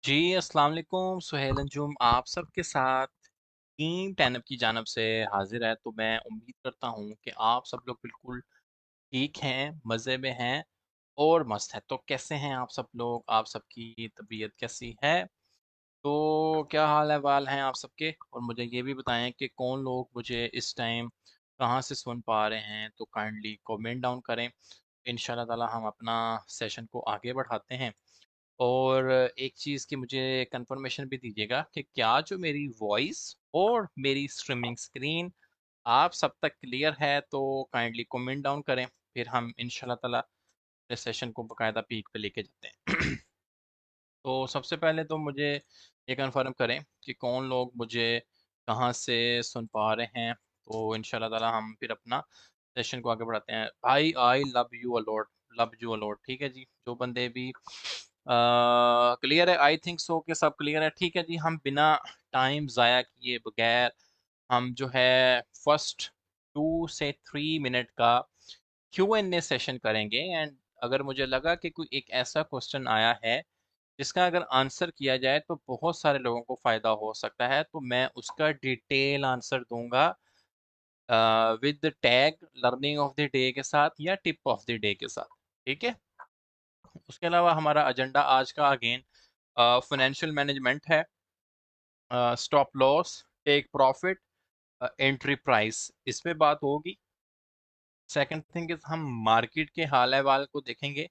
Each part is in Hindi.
जी, अस्सलाम वालेकुम, सुहेल अंजुम आप सबके साथ टीम 10 की जानब से हाज़िर है। तो मैं उम्मीद करता हूँ कि आप सब लोग बिल्कुल ठीक हैं, मज़े में हैं और मस्त हैं। तो कैसे हैं आप सब लोग? आप सबकी तबीयत कैसी है? तो क्या हाल-अहवाल हैं आप सबके? और मुझे ये भी बताएँ कि कौन लोग मुझे इस टाइम कहाँ से सुन पा रहे हैं? तो काइंडली कमेंट डाउन करें। इंशाल्लाह ताला हम अपना सेशन को आगे बढ़ाते हैं। और एक चीज़ की मुझे कंफर्मेशन भी दीजिएगा कि क्या जो मेरी वॉइस और मेरी स्ट्रीमिंग स्क्रीन आप सब तक क्लियर है? तो काइंडली कमेंट डाउन करें, फिर हम इंशाल्लाह ताला इस सेशन को बाकायदा पीक पे लेके जाते हैं। तो सबसे पहले तो मुझे ये कंफर्म करें कि कौन लोग मुझे कहाँ से सुन पा रहे हैं? तो इंशाल्लाह ताला हम फिर अपना सेशन को आगे बढ़ाते हैं। भाई आई लव यू अलॉट ठीक है जी। जो बंदे भी क्लियर है, आई थिंक सो कि सब क्लियर है। ठीक है जी, हम बिना टाइम ज़ाया किए बगैर हम जो है फर्स्ट 2 से 3 मिनट का Q&A सेशन करेंगे। एंड अगर मुझे लगा कि कोई एक ऐसा क्वेश्चन आया है जिसका अगर आंसर किया जाए तो बहुत सारे लोगों को फ़ायदा हो सकता है, तो मैं उसका डिटेल आंसर दूँगा with the tag learning of the day के साथ या टिप ऑफ द डे के साथ, ठीक है? उसके अलावा हमारा एजेंडा आज का अगेन फाइनेंशियल मैनेजमेंट है, stop loss, take profit, entry price, इस पे बात होगी। सेकंड थिंग इज़ हम मार्केट के हाल-अहवाल को देखेंगे,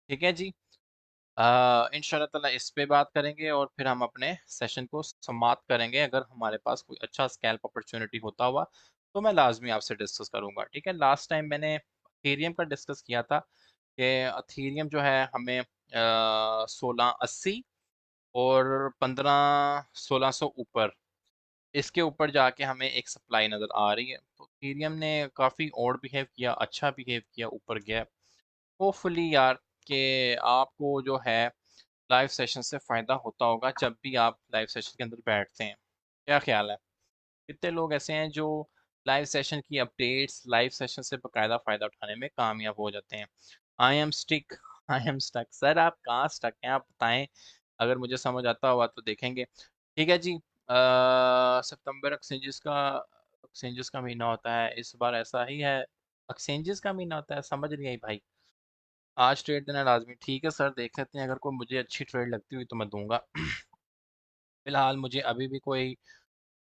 ठीक है जी? इंशाल्लाह ताला इस पे बात करेंगे और फिर हम अपने सेशन को समाप्त करेंगे। अगर हमारे पास कोई अच्छा स्कैल्प अपॉर्च्युनिटी होता हुआ, तो मैं लाज़मी आपसे डिस्कस करूँगा, ठीक है? लास्ट टाइम मैंने एथेरियम का डिस्कस किया था कि एथेरियम जो है हमें 1680 और 15-1600 ऊपर, इसके ऊपर जाके हमें एक सप्लाई नज़र आ रही है। तो एथेरियम ने काफ़ी ऑड बिहेव किया, अच्छा बिहेव किया, ऊपर गया। होपफुली यार कि आपको जो है लाइव सेशन से फ़ायदा होता होगा जब भी आप लाइव सेशन के अंदर बैठते हैं। क्या ख़्याल है? कितने लोग ऐसे हैं जो लाइव सेशन की अपडेट्स, लाइव सेशन से बाकायदा फ़ायदा उठाने में कामयाब हो जाते हैं? I am stick I am stuck. Sir आप कहाँ स्टक हैं? आप बताएँ, अगर मुझे समझ आता हुआ तो देखेंगे। ठीक है जी। सितंबर एक्सचेंजेस का महीना होता है, इस बार ऐसा ही है। एक्सचेंजेस का महीना होता है, समझ नहीं आई भाई। आज ट्रेड देना लाज़मी, ठीक है सर, देख लेते हैं, अगर कोई मुझे अच्छी ट्रेड लगती हुई तो मैं दूँगा। फ़िलहाल मुझे अभी भी कोई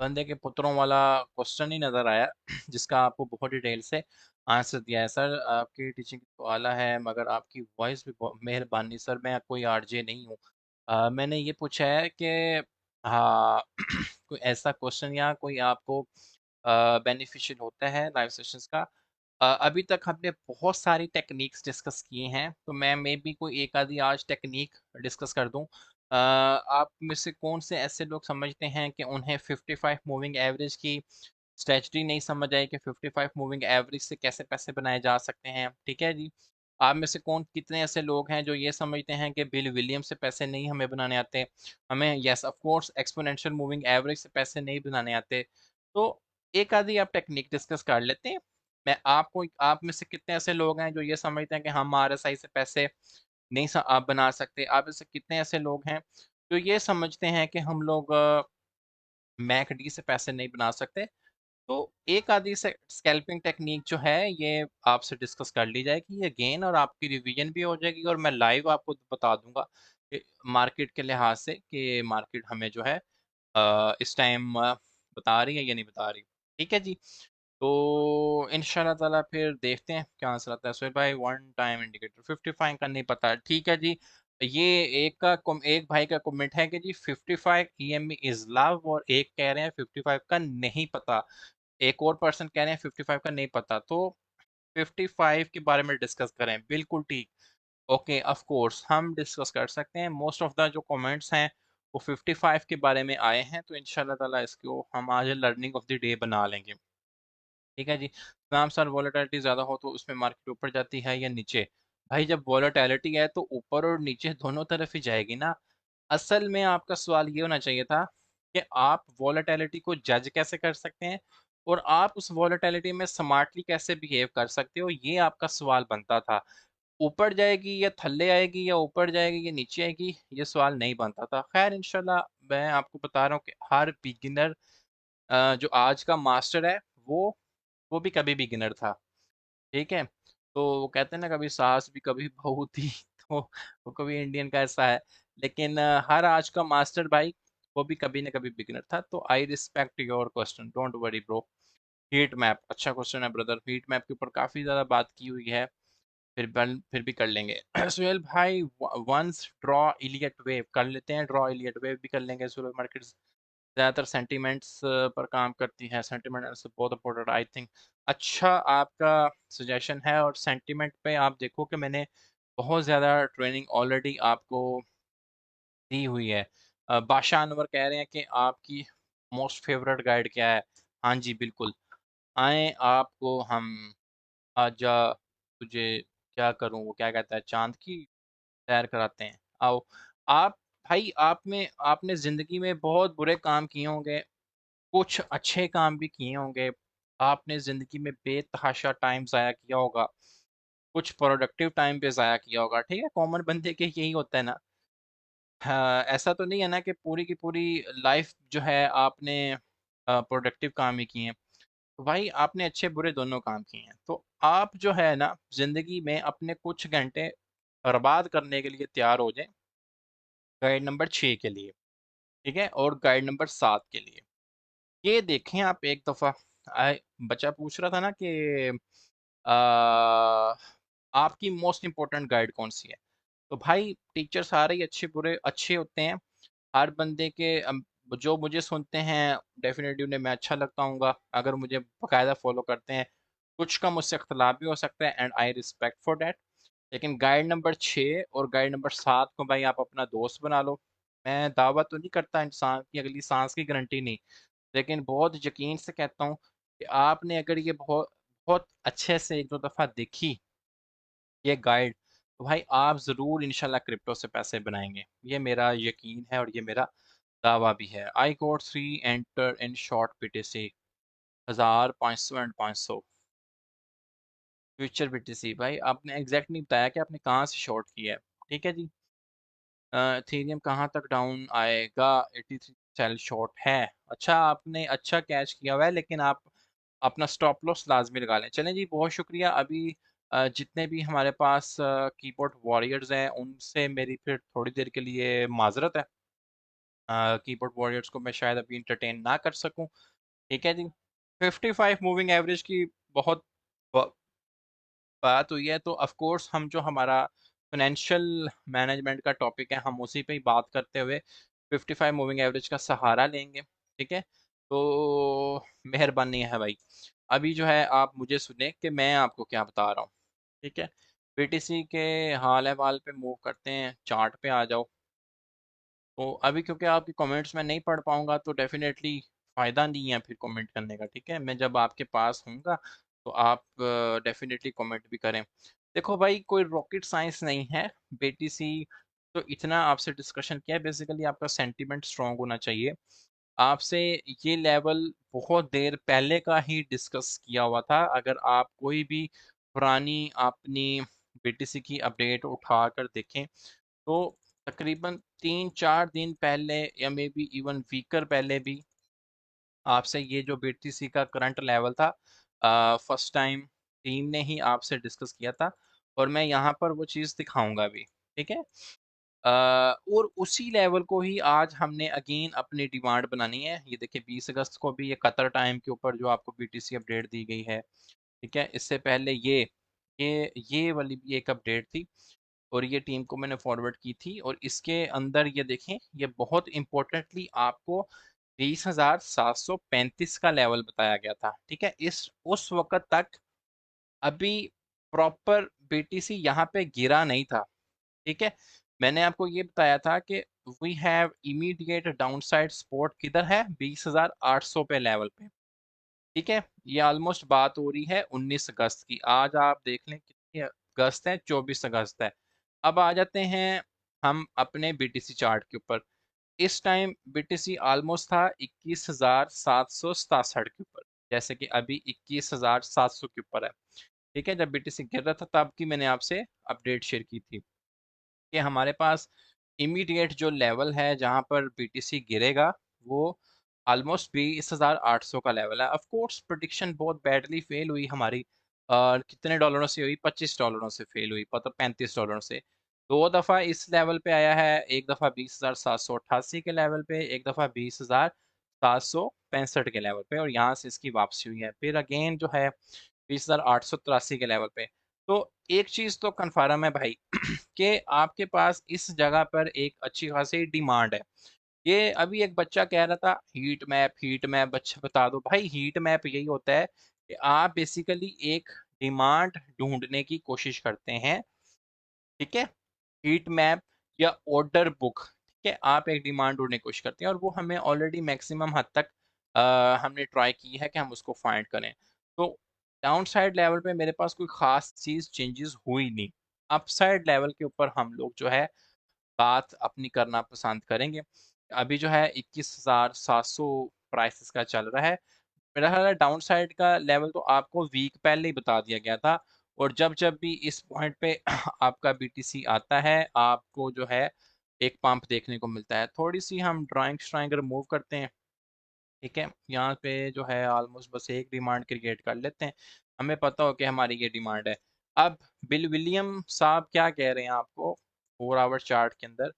बंदे के पुत्रों वाला क्वेश्चन ही नज़र आया जिसका आपको बहुत डिटेल से आंसर दिया है। सर आपकी टीचिंग तो आला है मगर आपकी वॉइस भी बहुत मेहरबानी। सर मैं कोई आरजे नहीं हूँ। मैंने ये पूछा है कि हाँ कोई ऐसा क्वेश्चन या कोई आपको बेनिफिशियल होता है लाइव सेशंस का? अभी तक हमने बहुत सारी टेक्निक्स डिस्कस किए हैं, तो मैं मे बी कोई एक आधी आज टेक्निक डिस्कस कर दूं। आप में से कौन से ऐसे लोग समझते हैं कि उन्हें 55 मूविंग एवरेज की स्ट्रेटजी नहीं समझ आई कि 55 मूविंग एवरेज से कैसे पैसे बनाए जा सकते हैं? ठीक है जी। आप में से कौन कितने ऐसे लोग हैं जो ये समझते हैं कि बिल विलियम से पैसे नहीं हमें बनाने आते? हमें yes of course exponential moving average से पैसे नहीं बनाने आते। तो एक आधी आप टेक्निक डिस्कस कर लेते हैं। मैं आपको आप में से कितने ऐसे लोग हैं जो ये समझते हैं कि हम आरएसआई से पैसे नहीं आप बना सकते? आप में से कितने ऐसे लोग हैं जो ये समझते हैं कि हम लोग मैकडी से पैसे नहीं बना सकते? तो एक आधी से स्कैल्पिंग टेक्नीक जो है ये आपसे डिस्कस कर ली जाएगी, ये गेन और आपकी रिवीजन भी हो जाएगी और मैं लाइव आपको बता दूंगा कि मार्केट के लिहाज से कि मार्केट हमें जो है इस टाइम बता रही है या नहीं बता रही। ठीक है जी। तो इंशाल्लाह ताला फिर देखते हैं क्या आंसर आता है। सुहेल भाई वन टाइम इंडिकेटर 55 का नहीं पता, ठीक है जी। ये एक भाई का कमेंट है कि जी 55 ईएमई इज लव और एक कह रहे हैं 55 का नहीं पता। एक और पर्सन कह रहे हैं 55 का नहीं पता। तो 55 के बारे में डिस्कस करें, बिल्कुल ठीक। ओके ऑफ कोर्स हम डिस्कस कर सकते हैं। मोस्ट ऑफ द जो कमेंट्स हैं वो 55 के बारे में आए हैं, तो इंशाल्लाह ताला इसको हम आज लर्निंग ऑफ द डे बना लेंगे। ठीक है जी। मैम सर वॉलेटिलिटी ज़्यादा हो तो उसमें मार्केट ऊपर जाती है या नीचे? भाई जब वॉलेटिलिटी है तो ऊपर और नीचे दोनों तरफ ही जाएगी ना। असल में आपका सवाल ये होना चाहिए था कि आप वॉलेटिलिटी को जज कैसे कर सकते हैं और आप उस वॉलेटिलिटी में स्मार्टली कैसे बिहेव कर सकते हो, ये आपका सवाल बनता था। ऊपर जाएगी या थल्ले आएगी या ऊपर जाएगी या नीचे आएगी, ये सवाल नहीं बनता था। खैर इंशाल्लाह मैं आपको बता रहा हूँ कि हर बिगिनर जो आज का मास्टर है वो वो भी कभी बिगिनर था। ठीक है, तो वो कहते हैं ना कभी सास भी कभी बहू थी तो वो कभी इंडियन का ऐसा है। लेकिन हर आज का मास्टर भाई वो भी कभी ना कभी बिगिनर था। तो I respect your question, don't worry bro. Heat map अच्छा क्वेश्चन है ब्रदर। हीट मैप के ऊपर काफी ज्यादा बात की हुई है, फिर भी कर लेंगे। सुहेल भाई, वंस ड्रॉ इलियट वेव कर लेते हैं, ड्रॉ इलियट वेव भी कर लेंगे। सुपर मार्केट्स ज़्यादातर सेंटिमेंट्स पर काम करती है। सेंटिमेंट बहुत इम्पोर्टेंट आई थिंक। अच्छा आपका सजेशन है। और सेंटिमेंट पे आप देखो कि मैंने बहुत ज़्यादा ट्रेनिंग ऑलरेडी आपको दी हुई है। बादशाह अनवर कह रहे हैं कि आपकी मोस्ट फेवरेट गाइड क्या है। हाँ जी बिल्कुल, आए आपको हम आजा तुझे क्या करूं, वो क्या कहता है, चांद की सैर कराते हैं, आओ। आप भाई आप में आपने जिंदगी में बहुत बुरे काम किए होंगे, कुछ अच्छे काम भी किए होंगे। आपने ज़िंदगी में बेतहाशा टाइम ज़ाया किया होगा, कुछ प्रोडक्टिव टाइम पे ज़ाया किया होगा। ठीक है, कॉमन बंदे के यही होता है ना। हाँ, ऐसा तो नहीं है ना कि पूरी की पूरी लाइफ जो है आपने प्रोडक्टिव काम ही किए हैं। तो भाई आपने अच्छे बुरे दोनों काम किए हैं। तो आप जो है ना ज़िंदगी में अपने कुछ घंटे बर्बाद करने के लिए तैयार हो जाएं, गाइड नंबर 6 के लिए। ठीक है, और गाइड नंबर 7 के लिए। ये देखें आप एक दफ़ा। बच्चा पूछ रहा था ना कि आपकी मोस्ट इम्पोर्टेंट गाइड कौन सी है। तो भाई टीचर सारे ही अच्छे बुरे अच्छे होते हैं। हर बंदे के जो मुझे सुनते हैं डेफिनेटली उन्हें मैं अच्छा लगता हूँ अगर मुझे बाकायदा फॉलो करते हैं। कुछ का मुझसे इख्तलाफ भी हो सकता है and I respect for that. लेकिन गाइड नंबर 6 और गाइड नंबर 7 को भाई आप अपना दोस्त बना लो। मैं दावा तो नहीं करता इंसान की अगली सांस की गारंटी नहीं, लेकिन बहुत यकीन से कहता हूँ कि आपने अगर ये बहुत बहुत अच्छे से एक दो दफ़ा देखी ये गाइड, तो भाई आप ज़रूर इंशाल्लाह क्रिप्टो से पैसे बनाएंगे। ये मेरा यकीन है और ये मेरा दावा भी है। I got 3 enter in short PTC 1500 and 500 future PTC. भाई आपने एग्जैक्ट नहीं बताया कि आपने कहाँ से शॉर्ट किया है। ठीक है जी। इथेरियम कहाँ तक डाउन आएगा। 83 सेल शॉर्ट है। अच्छा आपने अच्छा कैच किया हुआ है, लेकिन आप अपना स्टॉप लॉस लाजमी लगा लें। चलें जी, बहुत शुक्रिया। अभी जितने भी हमारे पास कीबोर्ड वॉरियर्स हैं उनसे मेरी फिर थोड़ी देर के लिए माजरत है। कीबोर्ड वॉरियर्स को मैं शायद अभी इंटरटेन ना कर सकूं। ठीक है जी। 55 मूविंग एवरेज की बहुत ब- बात हुई है, तो ऑफ कोर्स हम जो हमारा फाइनेंशियल मैनेजमेंट का टॉपिक है हम उसी पे ही बात करते हुए 55 मूविंग एवरेज का सहारा लेंगे। ठीक है, तो मेहरबानी है भाई। अभी जो है आप मुझे सुने कि मैं आपको क्या बता रहा हूँ। ठीक है, बीटीसी के हाल अहवाल पे मूव करते हैं, चार्ट पे आ जाओ। तो अभी क्योंकि आपके कमेंट्स में नहीं पढ़ पाऊंगा तो डेफिनेटली फ़ायदा नहीं है फिर कमेंट करने का। ठीक है, मैं जब आपके पास हूँगा तो आप डेफिनेटली कमेंट भी करें। देखो भाई कोई रॉकेट साइंस नहीं है। बीटीसी तो इतना आपसे डिस्कशन किया है, बेसिकली आपका सेंटीमेंट स्ट्रांग होना चाहिए। आपसे ये लेवल बहुत देर पहले का ही डिस्कस किया हुआ था। अगर आप कोई भी पुरानी अपनी बीटीसी की अपडेट उठा कर देखें तो तकरीबन 3-4 दिन पहले या मे बी इवन वीकर पहले भी आपसे ये जो बीटीसी का करंट लेवल था फर्स्ट टाइम टीम ने ही आपसे डिस्कस किया था। और मैं यहाँ पर वो चीज़ दिखाऊंगा भी। ठीक है, और उसी लेवल को ही आज हमने अगेन अपनी डिमांड बनानी है। ये देखिए 20 अगस्त को भी ये कतर टाइम के ऊपर जो आपको बीटीसी अपडेट दी गई है। ठीक है, इससे पहले ये वाली भी एक अपडेट थी और ये टीम को मैंने फॉरवर्ड की थी। और इसके अंदर ये देखें, ये बहुत इंपॉर्टेंटली आपको 20,735 का लेवल बताया गया था। ठीक है, इस उस वक्त तक अभी प्रॉपर बीटीसी यहाँ पे गिरा नहीं था। ठीक है, मैंने आपको ये बताया था कि we have immediate downside support किधर है, 20,800 पे लेवल पे। ठीक है, ये ऑलमोस्ट बात हो रही है 19 अगस्त की। आज आप देख लें कितनी अगस्त है, 24 अगस्त है। अब आ जाते हैं हम अपने बीटीसी चार्ट के ऊपर। इस टाइम बीटीसी ऑलमोस्ट था 21,767 के ऊपर, जैसे कि अभी 21,700 के ऊपर है। ठीक है, जब बीटीसी गिर रहा था तब की मैंने आपसे अपडेट शेयर की थी कि हमारे पास इमीडिएट जो लेवल है जहां पर बीटीसी गिरेगा वो ऑलमोस्ट 20,800 का लेवल है। ऑफ कोर्स प्रोडिक्शन बहुत बैडली फेल हुई हमारी। कितने डॉलरों से हुई? $25 से फेल हुई, मतलब $35 से। दो दफ़ा इस लेवल पे आया है, एक दफ़ा 20,788 के लेवल पे, एक दफ़ा 20,765 के लेवल पे, और यहाँ से इसकी वापसी हुई है फिर अगेन जो है 20,883 के लेवल पे। तो एक चीज़ तो कन्फर्म है भाई कि आपके पास इस जगह पर एक अच्छी खासी डिमांड है। ये अभी एक बच्चा कह रहा था हीट मैप बच्चा बता दो भाई। हीट मैप यही होता है कि आप बेसिकली एक डिमांड ढूंढने की कोशिश करते हैं, ठीक है। हीट मैप या ऑर्डर बुक, ठीक है, आप एक डिमांड ढूंढने की कोशिश करते हैं और वो हमें ऑलरेडी मैक्सिमम हद तक हमने ट्राई की है कि हम उसको फाइंड करें। तो डाउन साइड लेवल पे मेरे पास कोई खास चीज़ चेंजेस हुई नहीं। अपसाइड लेवल के ऊपर हम लोग जो है बात अपनी करना पसंद करेंगे। अभी जो है 21,700 प्राइसेस का चल रहा है। मेरा ख्याल है डाउन साइड का लेवल तो आपको वीक पहले ही बता दिया गया था, और जब जब भी इस पॉइंट पे आपका बीटीसी आता है आपको जो है एक पंप देखने को मिलता है। थोड़ी सी हम ड्राइंग श्राइंग रिमूव करते हैं, ठीक है। यहाँ पे जो है ऑलमोस्ट बस एक डिमांड क्रिएट कर लेते हैं, हमें पता हो कि हमारी ये डिमांड है। अब बिल विलियम साहब क्या कह रहे हैं आपको 4 आवर चार्ट के अंदर,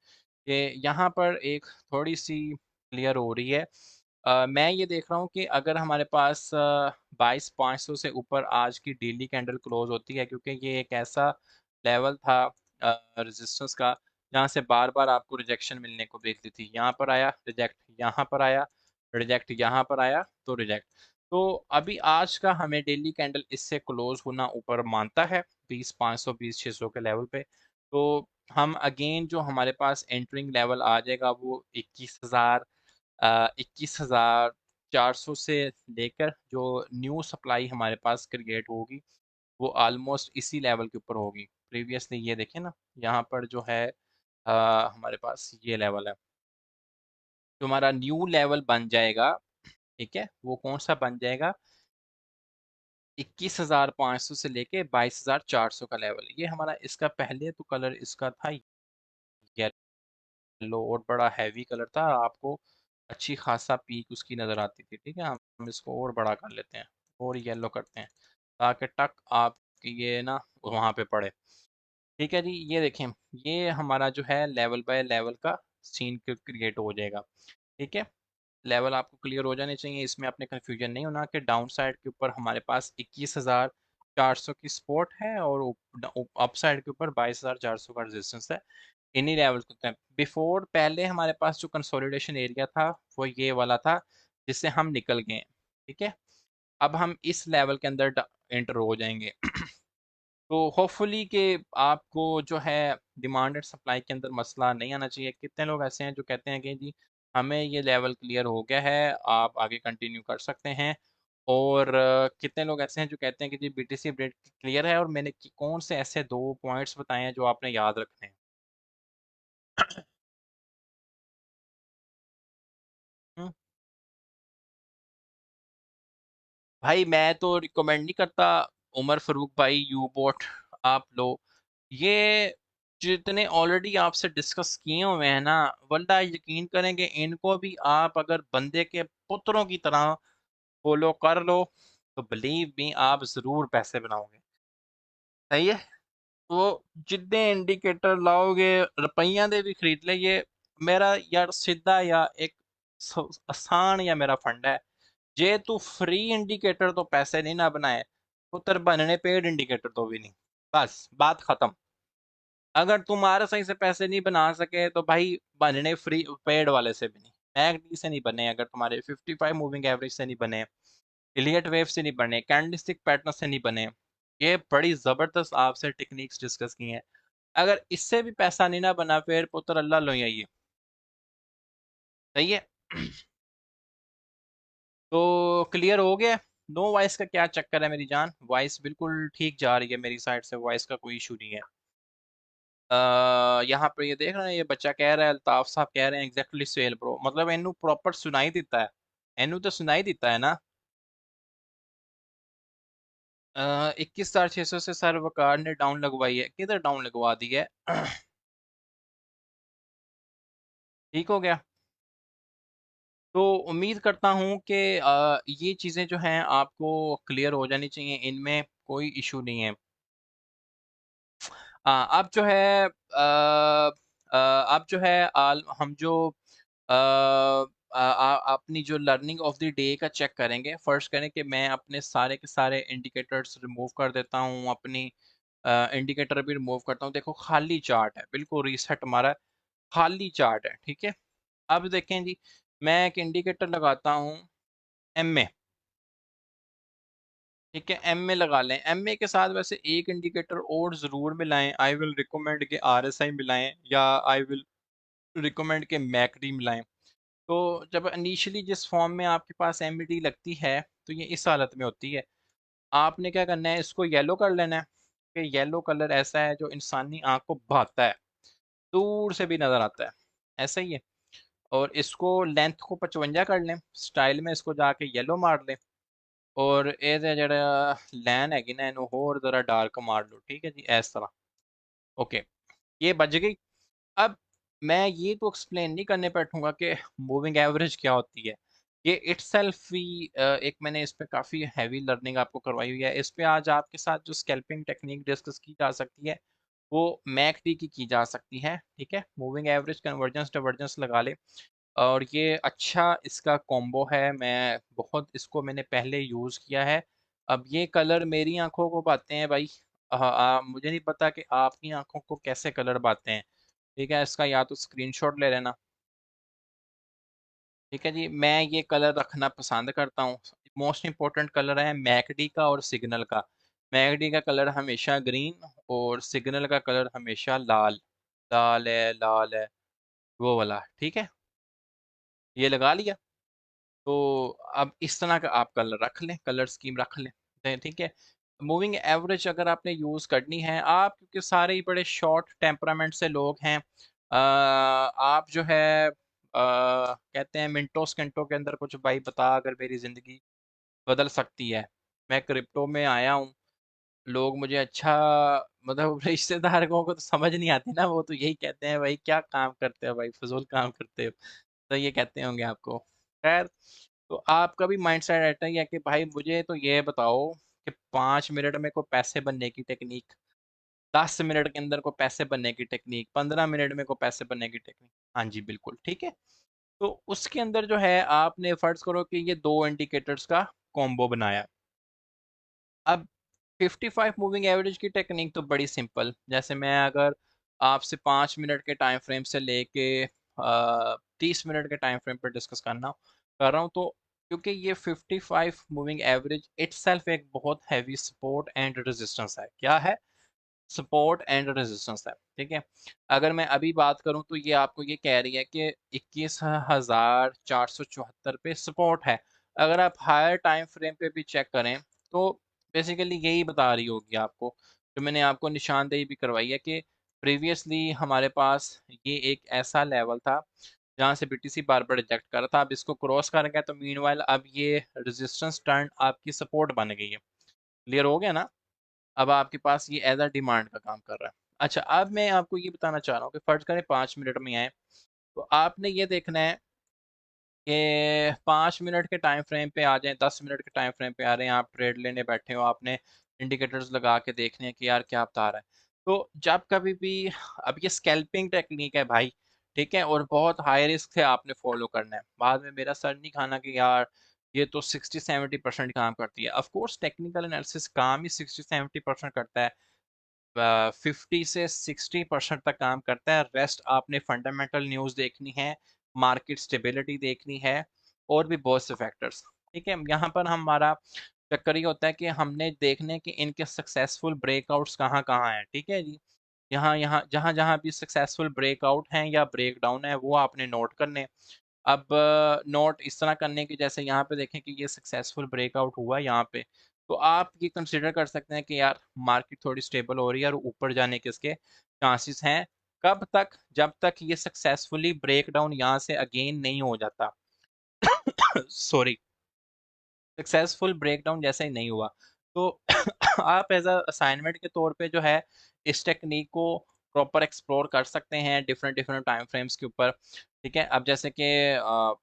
कि यहाँ पर एक थोड़ी सी क्लियर हो रही है। मैं ये देख रहा हूँ कि अगर हमारे पास 22,500 से ऊपर आज की डेली कैंडल क्लोज होती है, क्योंकि ये एक ऐसा लेवल था रेजिस्टेंस का जहाँ से बार बार आपको रिजेक्शन मिलने को देखती थी। यहाँ पर आया रिजेक्ट, यहाँ पर आया रिजेक्ट, यहाँ पर आया तो रिजेक्ट। तो अभी आज का हमें डेली कैंडल इससे क्लोज होना ऊपर मानता है 20,500 20,600 के लेवल पे। तो हम अगेन जो हमारे पास एंटरिंग लेवल आ जाएगा वो 21,400 से लेकर जो न्यू सप्लाई हमारे पास क्रिएट होगी वो ऑलमोस्ट इसी लेवल के ऊपर होगी। प्रीवियसली ये देखें ना, यहाँ पर जो है हमारे पास ये लेवल है, तो हमारा न्यू लेवल बन जाएगा, ठीक है। वो कौन सा बन जाएगा? 21,500 से लेके 22,400 का लेवल। ये हमारा इसका पहले तो कलर इसका था येलो और बड़ा हैवी कलर था, आपको अच्छी खासा पीक उसकी नज़र आती थी, ठीक है। हम इसको और बड़ा कर लेते हैं और येलो करते हैं ताकि टक आपकी ये ना वहाँ पे पड़े, ठीक है जी। ये देखें, ये हमारा जो है लेवल बाय लेवल का सीन क्रिएट हो जाएगा, ठीक है। लेवल आपको क्लियर हो जाने चाहिए, इसमें आपने कन्फ्यूजन नहीं होना कि डाउन साइड के ऊपर हमारे पास 21,400 की सपोर्ट है और अप साइड के ऊपर 22,400 का रेजिस्टेंस है। इन्हीं लेवल को होते हैं। बिफोर पहले हमारे पास जो कंसोलिडेशन एरिया था वो ये वाला था जिससे हम निकल गए हैं, ठीक है। अब हम इस लेवल के अंदर एंटर हो जाएंगे तो होपफुली कि आपको जो है डिमांड एंड सप्लाई के अंदर मसला नहीं आना चाहिए। कितने लोग ऐसे हैं जो कहते हैं कि जी हमें ये लेवल क्लियर हो गया है, आप आगे कंटिन्यू कर सकते हैं, और कितने लोग ऐसे हैं जो कहते हैं कि जी बीटीसी अपडेट क्लियर है, और मैंने कौन से ऐसे 2 पॉइंट्स बताए हैं जो आपने याद रखने हैं। हम्म, भाई मैं तो रिकमेंड नहीं करता। उमर फारूक भाई यू बोट आप लो, ये जितने ऑलरेडी आपसे डिस्कस किए हुए हैं ना, वल्ला यकीन करेंगे इनको भी आप अगर बंदे के पुत्रों की तरह फॉलो कर लो तो बिलीव मी आप जरूर पैसे बनाओगे। सही है। वो जितने इंडिकेटर लाओगे रुपइया दे भी खरीद ले, ये मेरा यार सीधा या एक आसान या मेरा फंड है, जे तू फ्री इंडिकेटर तो पैसे नहीं ना बनाए, पुत्र बनने पेड इंडिकेटर तो भी नहीं। बस बात खत्म। अगर तुम्हारे सही से पैसे नहीं बना सके तो भाई बनने फ्री पेड वाले से भी नहीं। मैकडी से नहीं बने, अगर तुम्हारे 55 मूविंग एवरेज से नहीं बने, इलियट वेव से नहीं बने, कैंडलस्टिक पैटर्न से नहीं बने, ये बड़ी जबरदस्त आपसे टेक्निक्स डिस्कस की हैं। अगर इससे भी पैसा नहीं ना बना फिर पुत्र अल्लाह लो ये सही है। तो क्लियर हो गया। नो वॉइस का क्या चक्कर है मेरी जान? वॉइस बिल्कुल ठीक जा रही है मेरी साइड से, वॉइस का कोई इशू नहीं है। यहाँ पे ये देख रहे हैं, ये बच्चा कह रहा है, अल्ताफ साहब कह रहे हैं एग्जैक्टली सेल ब्रो, मतलब इनू प्रॉपर सुनाई देता है, इनू तो सुनाई देता है ना। 21,600 से सर वकार ने डाउन लगवाई है, किधर डाउन लगवा दी है? ठीक हो गया। तो उम्मीद करता हूँ कि ये चीज़ें जो हैं आपको क्लियर हो जानी चाहिए, इनमें कोई इशू नहीं है। अब जो है अब जो है हम जो अपनी जो लर्निंग ऑफ द डे का चेक करेंगे। फर्स्ट करें कि मैं अपने सारे के सारे इंडिकेटर्स रिमूव कर देता हूँ, अपनी इंडिकेटर भी रिमूव करता हूँ। देखो खाली चार्ट है, बिल्कुल रीसेट हमारा खाली चार्ट है, ठीक है। अब देखें जी, मैं एक इंडिकेटर लगाता हूँ एम में, ठीक है, एम में लगा लें। एम में के साथ वैसे एक इंडिकेटर और ज़रूर मिलाएं। आई विल रिकमेंड के आरएसआई मिलाएं, या आई विल रिकमेंड के मैकडी मिलाएं। तो जब इनिशियली जिस फॉर्म में आपके पास एमईडी लगती है, तो ये इस हालत में होती है। आपने क्या करना है, इसको येलो कर लेना है कि येलो कलर ऐसा है जो इंसानी आंख को भाता है, दूर से भी नजर आता है, ऐसा ही है। और इसको लेंथ को 55 कर लें, स्टाइल में इसको जाके येलो मार लें, और ये जरा लैन हैगी ना, इन्हों होर जरा डार्क मार लो, ठीक है जी, इस तरह। ओके, ये बज गई। अब मैं ये तो एक्सप्लेन नहीं करने बैठूंगा कि मूविंग एवरेज क्या होती है। ये इटसेल्फ ही एक मैंने इस पे काफ़ी हैवी लर्निंग आपको करवाई हुई है। इस पे आज आपके साथ जो स्कैल्पिंग टेक्निक डिस्कस की जा सकती है, वो मैकडी की जा सकती है, ठीक है। मूविंग एवरेज कन्वर्जेंस डिवर्जेंस लगा ले, और ये अच्छा इसका कॉम्बो है। मैं बहुत इसको मैंने पहले यूज़ किया है। अब ये कलर मेरी आंखों को भाते हैं भाई। मुझे नहीं पता कि आपकी आंखों को कैसे कलर भाते हैं, ठीक है। इसका या तो स्क्रीनशॉट ले लेना, ठीक है जी। मैं ये कलर रखना पसंद करता हूँ। मोस्ट इम्पोर्टेंट कलर है मैकडी का और सिग्नल का। मैकडी का कलर हमेशा ग्रीन, और सिग्नल का कलर हमेशा लाल। लाल है, लाल है, वो वाला, ठीक है। ये लगा लिया। तो अब इस तरह का आप कलर रख लें, कलर स्कीम रख लें, ठीक है। मूविंग एवरेज अगर आपने यूज़ करनी है, आप क्योंकि सारे ही बड़े शॉर्ट टेम्परामेंट से लोग हैं, आप जो है कहते हैं मिनटों सेकंडों के अंदर कुछ भाई बता, अगर मेरी ज़िंदगी बदल सकती है। मैं क्रिप्टो में आया हूँ, लोग मुझे अच्छा, मतलब रिश्तेदार को तो समझ नहीं आती ना, वो तो यही कहते हैं भाई क्या काम करते हो भाई, फजूल काम करते हो, तो ये कहते होंगे आपको। खैर, तो आपका भी माइंड सेट रहता ही है कि भाई मुझे तो ये बताओ कि 5 मिनट में को पैसे बनने की टेक्निक, 10 मिनट के अंदर को पैसे बनने की टेक्निक, 15 मिनट में को पैसे बनने की टेक्निक। हाँ जी, बिल्कुल ठीक है। तो उसके अंदर जो है, आपने फर्ज करो कि ये दो इंडिकेटर्स का कॉम्बो बनाया। अब 55 मूविंग एवरेज की टेक्निक तो बड़ी सिंपल। जैसे मैं अगर आपसे 5 मिनट के टाइम फ्रेम से लेके 30 मिनट के टाइम फ्रेम पर डिस्कस कर रहा हूँ, तो क्योंकि ये 55 मूविंग एवरेज इटसेल्फ एक बहुत हैवी सपोर्ट एंड रेजिस्टेंस है। क्या है? सपोर्ट एंड रेजिस्टेंस है, ठीक है। अगर मैं अभी बात करूं, तो ये आपको ये कह रही है कि 21,474 पे सपोर्ट है। अगर आप हायर टाइम फ्रेम पे भी चेक करें, तो बेसिकली यही बता रही होगी आपको, जो मैंने आपको निशानदेही भी करवाई है, कि प्रीवियसली हमारे पास ये एक ऐसा लेवल था जहाँ से बीटीसी बार बार रिजेक्ट कर रहा था। अब इसको क्रॉस कर गया, तो मीनवाइल अब ये रेजिस्टेंस टर्न आपकी सपोर्ट बन गई है। क्लियर हो गया ना? अब आपके पास ये एज अ डिमांड का काम कर रहा है। अच्छा, अब मैं आपको ये बताना चाह रहा हूँ कि फर्ज करें 5 मिनट में आए, तो आपने ये देखना है कि 5 मिनट के टाइम फ्रेम पे आ जाएं, 10 मिनट के टाइम फ्रेम पे आ रहे हैं, आप ट्रेड लेने बैठे हो, आपने इंडिकेटर्स लगा के देखने हैं कि यार क्या बता रहा है। तो जब कभी भी, अब ये स्कैल्पिंग टेक्निक है भाई, ठीक है, और बहुत हाई रिस्क है, आपने फॉलो करना है। बाद में मेरा सर नहीं खाना कि यार ये तो 60-70% काम करती है। ऑफ कोर्स टेक्निकल एनालिसिस काम ही 60-70% करता है, 50 से 60% तक काम करता है। रेस्ट आपने फंडामेंटल न्यूज़ देखनी है, मार्केट स्टेबिलिटी देखनी है, और भी बहुत से फैक्टर्स, ठीक है। यहाँ पर हमारा चक्कर ये होता है कि हमने देखने कि इनके सक्सेसफुल ब्रेकआउट्स कहाँ कहाँ हैं, ठीक है जी। यहाँ यहाँ जहाँ जहाँ भी सक्सेसफुल ब्रेकआउट हैं या ब्रेकडाउन है, वो आपने नोट करने। अब नोट इस तरह करने की, जैसे यहाँ पे देखें कि ये सक्सेसफुल ब्रेकआउट हुआ यहाँ पे, तो आप ये कंसिडर कर सकते हैं कि यार मार्केट थोड़ी स्टेबल हो रही है और ऊपर जाने के इसके चांसेस हैं। कब तक? जब तक ये सक्सेसफुली ब्रेकडाउन यहाँ से अगेन नहीं हो जाता। सॉरी, सक्सेसफुल ब्रेकडाउन जैसे ही नहीं हुआ, तो आप एज अ असाइनमेंट के तौर पे जो है इस टेक्निक को प्रॉपर एक्सप्लोर कर सकते हैं डिफरेंट डिफरेंट टाइम फ्रेम्स के ऊपर। ठीक है, अब जैसे कि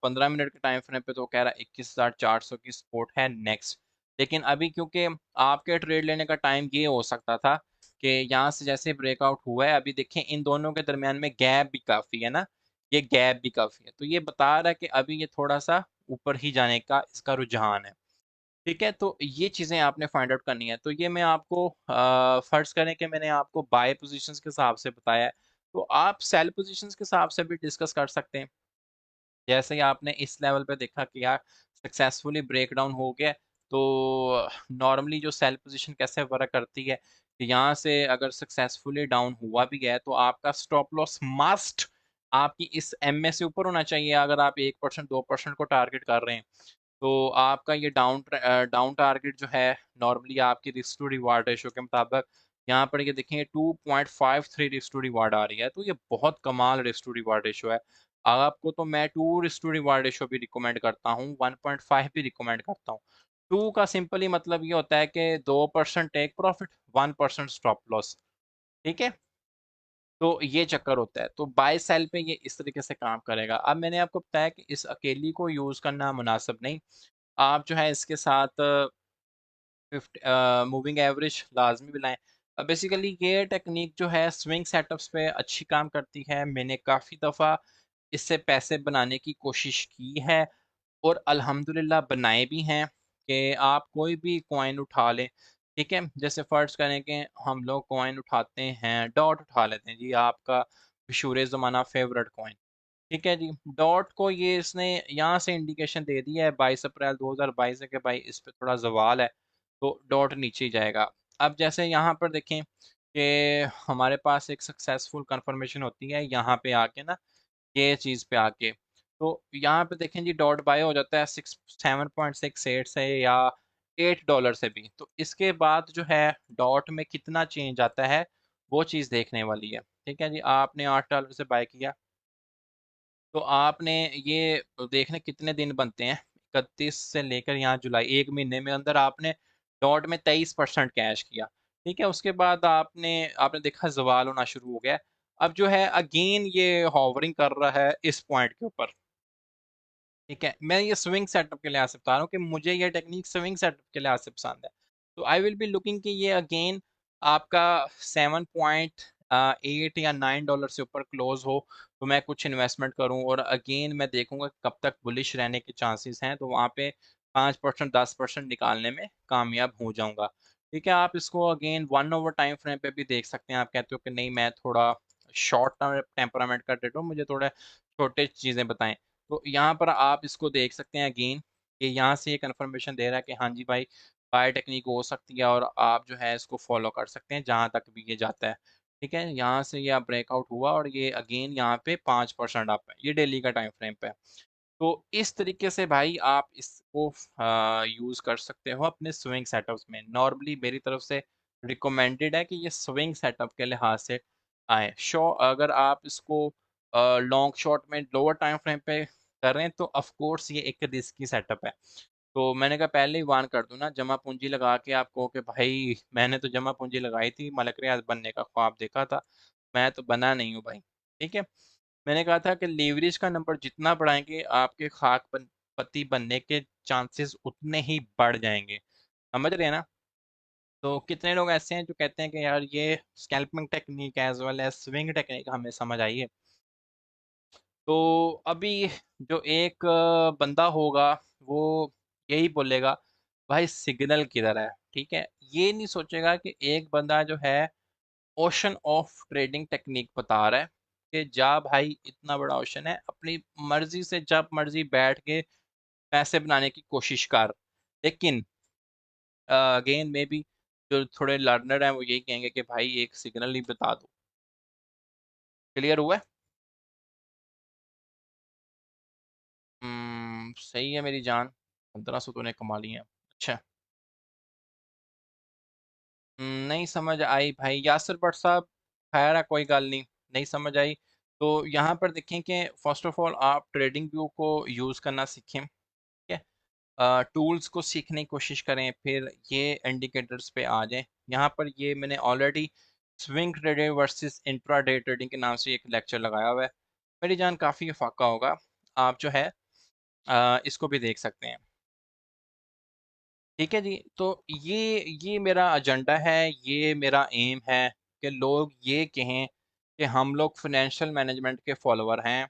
15 मिनट के टाइम फ्रेम पे तो कह रहा है 21,400 की सपोर्ट है नेक्स्ट। लेकिन अभी क्योंकि आपके ट्रेड लेने का टाइम ये हो सकता था कि यहाँ से जैसे ब्रेकआउट हुआ है, अभी देखें इन दोनों के दरमियान में गैप भी काफ़ी है ना, ये गैप भी काफ़ी है, तो ये बता रहा है कि अभी ये थोड़ा सा ऊपर ही जाने का इसका रुझान है। ठीक है, तो ये चीज़ें आपने फाइंड आउट करनी है। तो ये मैं आपको फर्ज करें कि मैंने आपको बाय पोजीशंस के हिसाब से बताया है, तो आप सेल पोजीशंस के हिसाब से भी डिस्कस कर सकते हैं। जैसे ही आपने इस लेवल पे देखा कि यार सक्सेसफुली ब्रेक डाउन हो गया, तो नॉर्मली जो सेल पोजीशन कैसे वर्क करती है कि यहाँ से अगर सक्सेसफुली डाउन हुआ भी है तो आपका स्टॉप लॉस मस्ट आपकी इस एम में से ऊपर होना चाहिए। अगर आप 1% 2% को टारगेट कर रहे हैं तो आपका ये डाउन टारगेट जो है नॉर्मली आपकी रिस्क टू रिवार्ड रेशो के मुताबिक यहाँ पर ये देखेंगे 2.53 रिस्क टू रिवार्ड आ रही है, तो ये बहुत कमाल रिस्क टू रिवार्ड रेशो है। आपको तो मैं 2 रिस्क टू रिवार्ड रेशो भी रिकमेंड करता हूँ, 1.5 भी रिकमेंड करता हूँ। 2 का सिंपली मतलब ये होता है कि 2% टेक प्रॉफिट, 1% स्टॉप लॉस। ठीक है, तो ये चक्कर होता है। तो बाय सेल पे ये इस तरीके से काम करेगा। अब मैंने आपको बताया कि इस अकेली को यूज करना मुनासिब नहीं, आप जो है इसके साथ 50 मूविंग एवरेज लाजमी भी लाएं। बेसिकली ये टेक्निक जो है स्विंग सेटअप्स पे अच्छी काम करती है। मैंने काफ़ी दफ़ा इससे पैसे बनाने की कोशिश की है और अल्हम्दुलिल्लाह बनाए भी हैं कि आप कोई भी कॉइन उठा लें। ठीक है, जैसे फ़र्ज़ करें कि हम लोग कॉइन उठाते हैं, डॉट उठा लेते हैं जी, आपका मशहूर ज़माना फेवरेट कॉइन। ठीक है जी, डॉट को ये इसने यहाँ से इंडिकेशन दे दी है 22 अप्रैल 2022 के भाई इस पे थोड़ा जवाल है, तो डॉट नीचे ही जाएगा। अब जैसे यहाँ पर देखें कि हमारे पास एक सक्सेसफुल कंफर्मेशन होती है यहाँ पे आके ना, ये चीज़ पे आके, तो यहाँ पे देखें जी डॉट बाय हो जाता है 7.68 से या $8 से भी। तो इसके बाद जो है डॉट में कितना चेंज आता है वो चीज़ देखने वाली है। ठीक है जी, आपने $8 से बाय किया, तो आपने ये देखने कितने दिन बनते हैं, 31 से लेकर यहाँ जुलाई, 1 महीने में अंदर आपने डॉट में 23% कैश किया। ठीक है, उसके बाद आपने आपने देखा जवाल होना शुरू हो गया। अब जो है अगेन ये हॉवरिंग कर रहा है इस पॉइंट के ऊपर। ठीक है, मैं ये स्विंग सेटअप के लिहाज से बता रहा हूँ कि मुझे ये टेक्निक स्विंग सेटअप के लिहाज से पसंद है। तो आई विल बी लुकिंग कि ये अगेन आपका 7.8 या $9 से ऊपर क्लोज हो तो मैं कुछ इन्वेस्टमेंट करूं, और अगेन मैं देखूंगा कब तक बुलिश रहने के चांसेस हैं, तो वहाँ पे 5% 10% निकालने में कामयाब हो जाऊंगा। ठीक है, आप इसको अगेन 1 ओवर टाइम फ्रेम पे भी देख सकते हैं। आप कहते हो कि नहीं मैं थोड़ा शॉर्ट टर्म टेम्परामेंट का ट्रेडर हूँ, मुझे थोड़ा छोटे चीज़ें बताएं, तो यहाँ पर आप इसको देख सकते हैं अगेन कि यहाँ से ये कंफर्मेशन दे रहा है कि हाँ जी भाई बाय टेक्निक हो सकती है और आप जो है इसको फॉलो कर सकते हैं जहाँ तक भी ये जाता है। ठीक है, यहाँ से ये ब्रेकआउट हुआ और ये अगेन यहाँ पे 5% अप है, ये डेली का टाइम फ्रेम पे है। तो इस तरीके से भाई आप इसको यूज़ कर सकते हो अपने स्विंग सेटअप्स में। नॉर्मली मेरी तरफ से रिकमेंडेड है कि ये स्विंग सेटअप के लिहाज से आए। शो अगर आप इसको लॉन्ग शॉट में लोअर टाइम फ्रेम पे कर रहे हैं तो ऑफ कोर्स ये एक रिस्की सेटअप है। तो मैंने कहा पहले ही वार्न कर दूं ना, जमा पूंजी लगा के आप कहो कि भाई मैंने तो जमा पूंजी लगाई थी, मलक रियाज बनने का ख्वाब देखा था, मैं तो बना नहीं हूँ भाई। ठीक है, मैंने कहा था कि लीवरेज का नंबर जितना बढ़ाएंगे आपके पति बनने के चांसेस उतने ही बढ़ जाएंगे। समझ रहे हैं ना? तो कितने लोग ऐसे हैं जो कहते हैं कि यार ये scalping technique as well as swing technique हमें समझ आई है। तो अभी जो एक बंदा होगा वो यही बोलेगा भाई सिग्नल किधर है। ठीक है, ये नहीं सोचेगा कि एक बंदा जो है ओशन ऑफ ट्रेडिंग टेक्निक बता रहा है कि जा भाई इतना बड़ा ओशन है, अपनी मर्जी से जब मर्जी बैठ के पैसे बनाने की कोशिश कर। लेकिन अगेन मे बी जो थोड़े लर्नर हैं वो यही कहेंगे कि भाई एक सिग्नल ही बता दो। क्लियर हुआ है? सही है मेरी जान, 1500 तूने कमा ली है। अच्छा, नहीं समझ आई भाई यासिर भट्ट साहब। खैर है कोई गल नहीं, नहीं समझ आई। तो यहाँ पर देखें कि फर्स्ट ऑफ ऑल आप ट्रेडिंग व्यू को यूज़ करना सीखें। ठीक है, टूल्स को सीखने की कोशिश करें, फिर ये इंडिकेटर्स पे आ जाएं। यहाँ पर ये मैंने already swing trading versus intraday trading के नाम से एक लेक्चर लगाया हुआ है। मेरी जान काफ़ी फाका होगा, आप जो है इसको भी देख सकते हैं। ठीक है जी। तो ये मेरा एजेंडा है, ये मेरा एम है कि लोग ये कहें कि हम लोग फाइनेंशियल मैनेजमेंट के फॉलोअर हैं,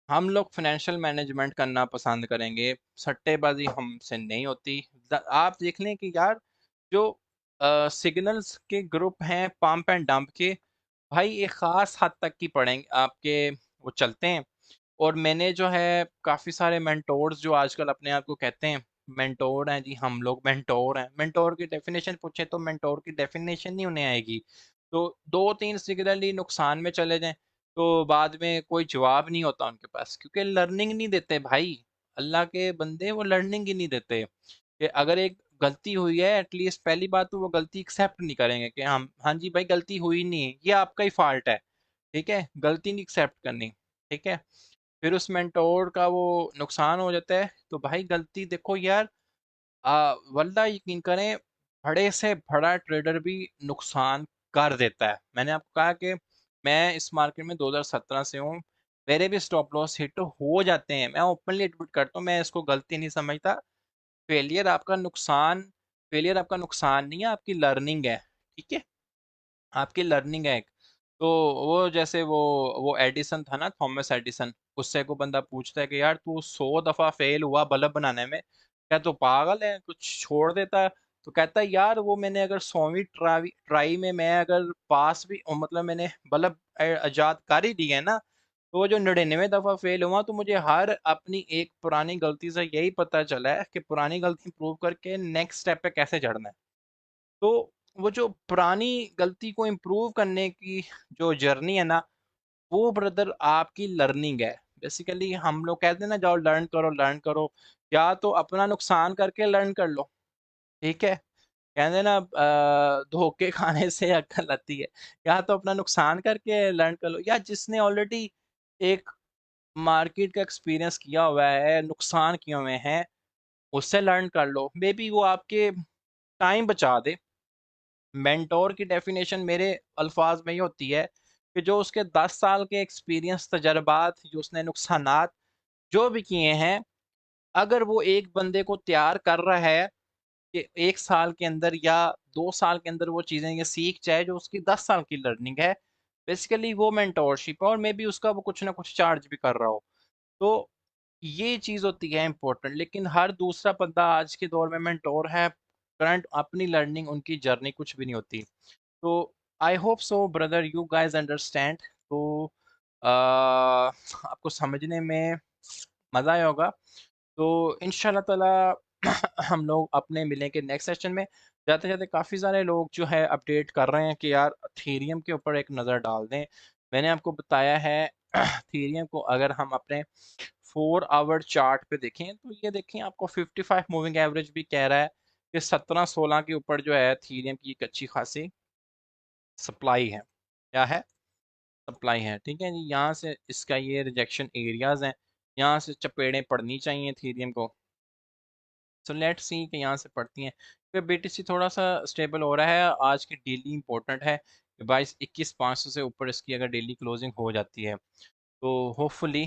हम लोग फाइनेंशियल मैनेजमेंट करना पसंद करेंगे, सट्टेबाजी हमसे नहीं होती। आप देख लें कि यार जो सिग्नल्स के ग्रुप हैं पंप एंड डंप के, भाई एक ख़ास हद तक की पड़ेंगे आपके, वो चलते हैं। और मैंने जो है काफ़ी सारे मेंटोर्स जो आजकल अपने आप को कहते हैं मेंटोर हैं जी, हम लोग मेंटोर हैं, मेंटोर की डेफिनेशन पूछे तो मेंटोर की डेफिनेशन नहीं उन्हें आएगी। तो दो तीन सिग्नल ही नुकसान में चले जाएं तो बाद में कोई जवाब नहीं होता उनके पास, क्योंकि लर्निंग नहीं देते भाई। अल्लाह के बंदे वो लर्निंग ही नहीं देते कि अगर एक गलती हुई है एटलीस्ट पहली बात तो वो गलती एक्सेप्ट नहीं करेंगे कि हम हाँ जी भाई गलती हुई नहीं है, ये आपका ही फॉल्ट है। ठीक है, गलती नहीं एक्सेप्ट करनी। ठीक है, फिर उस मेंटोर का वो नुकसान हो जाता है। तो भाई गलती देखो यार, वल्लाह यकीन करें, बड़े से बड़ा ट्रेडर भी नुकसान कर देता है। मैंने आपको कहा कि मैं इस मार्केट में 2017 से हूँ, मेरे भी स्टॉप लॉस हिट हो जाते हैं, मैं ओपनली एडमिट करता हूँ, मैं इसको गलती नहीं समझता। फेलियर आपका नुकसान, फेलियर आपका नुकसान नहीं है, आपकी लर्निंग है। ठीक है, आपकी लर्निंग है एक। तो वो जैसे वो एडिसन था ना, थॉमस एडिसन, उससे को बंदा पूछता है कि यार तू 100 दफा फेल हुआ बल्ब बनाने में, क्या तू पागल है, कुछ छोड़ देता है? तो कहता है यार वो मैंने अगर 100वीं ट्राई ट्राई में मैं अगर पास भी मतलब मैंने बल्ब इजाद कर ही दिया है ना, तो वो जो 99 दफा फेल हुआ तो मुझे हर अपनी एक पुरानी गलती से यही पता चला है कि पुरानी गलती प्रूव करके नेक्स्ट स्टेप पे कैसे चढ़ना है। तो वो जो पुरानी गलती को इम्प्रूव करने की जो जर्नी है ना, वो ब्रदर आपकी लर्निंग है। बेसिकली हम लोग कहते हैं ना जाओ लर्न करो लर्न करो, या तो अपना नुकसान करके लर्न कर लो। ठीक है, कहते हैं ना धोखे खाने से अक्ल आती है। या तो अपना नुकसान करके लर्न कर लो, या जिसने ऑलरेडी एक मार्केट का एक्सपीरियंस किया हुआ है, नुकसान किए हुए हैं, उससे लर्न कर लो, मे बी वो आपके टाइम बचा दे। मेंटोर की डेफिनेशन मेरे अल्फाज में ये होती है कि जो उसके 10 साल के एक्सपीरियंस तजर्बात, जो उसने नुकसानात जो भी किए हैं, अगर वो एक बंदे को तैयार कर रहा है कि 1 साल के अंदर या 2 साल के अंदर वो चीज़ें ये सीख जाए जो उसकी 10 साल की लर्निंग है, बेसिकली वो मेंटोरशिप है। और मे बी उसका वो कुछ ना कुछ चार्ज भी कर रहा हो। तो ये चीज़ होती है इम्पोर्टेंट। लेकिन हर दूसरा बंदा आज के दौर में मेंटोर है, करंट अपनी लर्निंग उनकी जर्नी कुछ भी नहीं होती। तो I hope so brother you guys understand. तो आपको समझने में मज़ा आया होगा। तो इंशाल्लाह ताला हम लोग अपने मिलेंगे नेक्स्ट सेशन में। जाते जाते काफ़ी सारे लोग जो है अपडेट कर रहे हैं कि यार थीरियम के ऊपर एक नज़र डाल दें। मैंने आपको बताया है थीरियम को अगर हम अपने 4 आवर चार्ट पे देखें तो ये देखें आपको 55 मूविंग एवरेज भी कह रहा है कि 17-16 के ऊपर जो है थीरियम की एक अच्छी खासी सप्लाई है। क्या है? सप्लाई है। ठीक है जी, यहाँ से इसका ये रिजेक्शन एरियाज हैं, यहाँ से चपेड़ें पड़नी चाहिए थीरियम को। सो लेट सी कि यहाँ से पड़ती हैं। फिर बीटीसी थोड़ा सा स्टेबल हो रहा है, आज की डेली इंपॉर्टेंट है। 22-21-500 से ऊपर इसकी अगर डेली क्लोजिंग हो जाती है तो होपफुली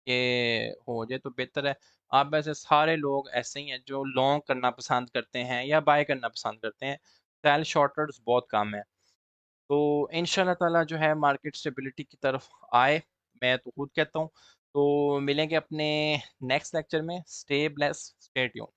ये हो जाए तो बेहतर है। आप वैसे सारे लोग ऐसे ही हैं जो लॉन्ग करना पसंद करते हैं या बाय करना पसंद करते हैं, सेल शॉर्टर्स बहुत कम है। तो इंशाल्लाह ताला जो है मार्केट स्टेबिलिटी की तरफ आए, मैं तो खुद कहता हूँ। तो मिलेंगे अपने नेक्स्ट लेक्चर में। Stay bless, stay tune.